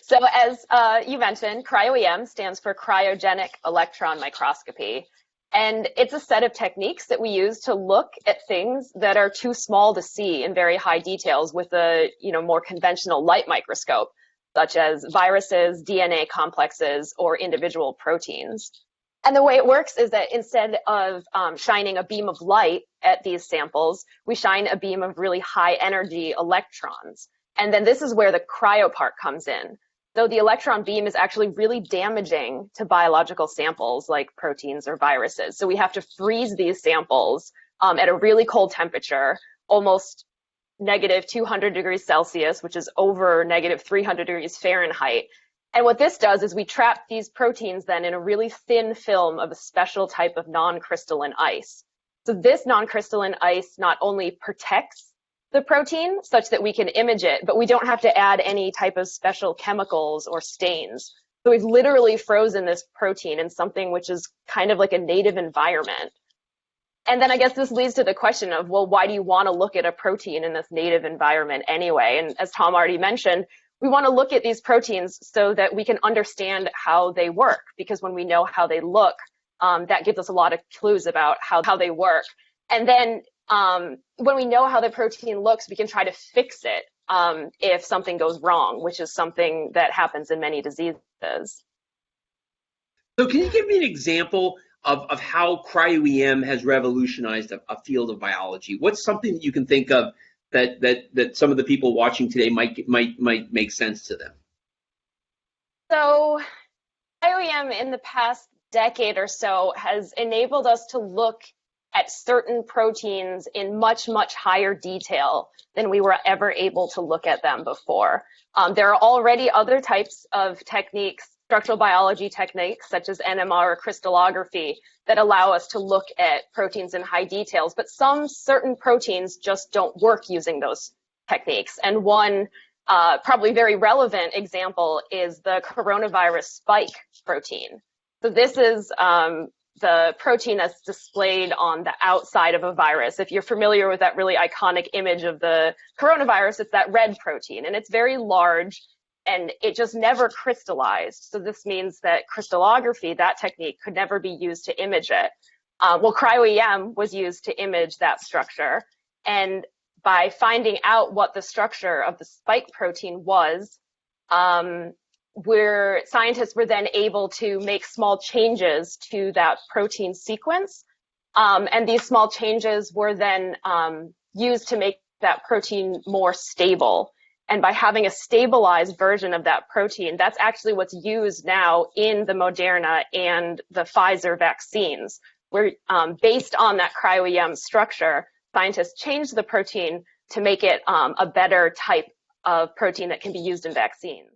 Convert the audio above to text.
So as you mentioned, cryo-EM stands for Cryogenic Electron Microscopy. And it's a set of techniques that we use to look at things that are too small to see in very high details with a more conventional light microscope, such as viruses, DNA complexes, or individual proteins. And the way it works is that instead of shining a beam of light at these samples, we shine a beam of really high energy electrons. And then this is where the cryo part comes in. So the electron beam is actually really damaging to biological samples like proteins or viruses. So we have to freeze these samples at a really cold temperature, almost negative 200 degrees Celsius, which is over negative 300 degrees Fahrenheit. And what this does is we trap these proteins then in a really thin film of a special type of non-crystalline ice. So this non-crystalline ice not only protects the protein such that we can image it, but we don't have to add any type of special chemicals or stains. So we've literally frozen this protein in something which is kind of like a native environment. And then I guess this leads to the question of, well, why do you want to look at a protein in this native environment anyway? And as Tom already mentioned, we want to look at these proteins so that we can understand how they work, because when we know how they look, that gives us a lot of clues about how they work. And then when we know how the protein looks, we can try to fix it if something goes wrong, which is something that happens in many diseases. So can you give me an example of how cryo-EM has revolutionized a field of biology? What's something that you can think of that some of the people watching today might make sense to them? So cryo-EM in the past decade or so has enabled us to look at certain proteins in much, much higher detail than we were ever able to look at them before. There are already other types of techniques, structural biology techniques, such as NMR or crystallography, that allow us to look at proteins in high details, but some certain proteins just don't work using those techniques. And one probably very relevant example is the coronavirus spike protein. So this is the protein that's displayed on the outside of a virus. If you're familiar with that really iconic image of the coronavirus, it's that red protein, and it's very large, and it just never crystallized. So this means that crystallography, that technique, could never be used to image it. Well, cryo-EM was used to image that structure, and by finding out what the structure of the spike protein was, scientists were then able to make small changes to that protein sequence. And these small changes were then used to make that protein more stable. And by having a stabilized version of that protein, that's actually what's used now in the Moderna and the Pfizer vaccines, where based on that cryo-EM structure, scientists changed the protein to make it a better type of protein that can be used in vaccines.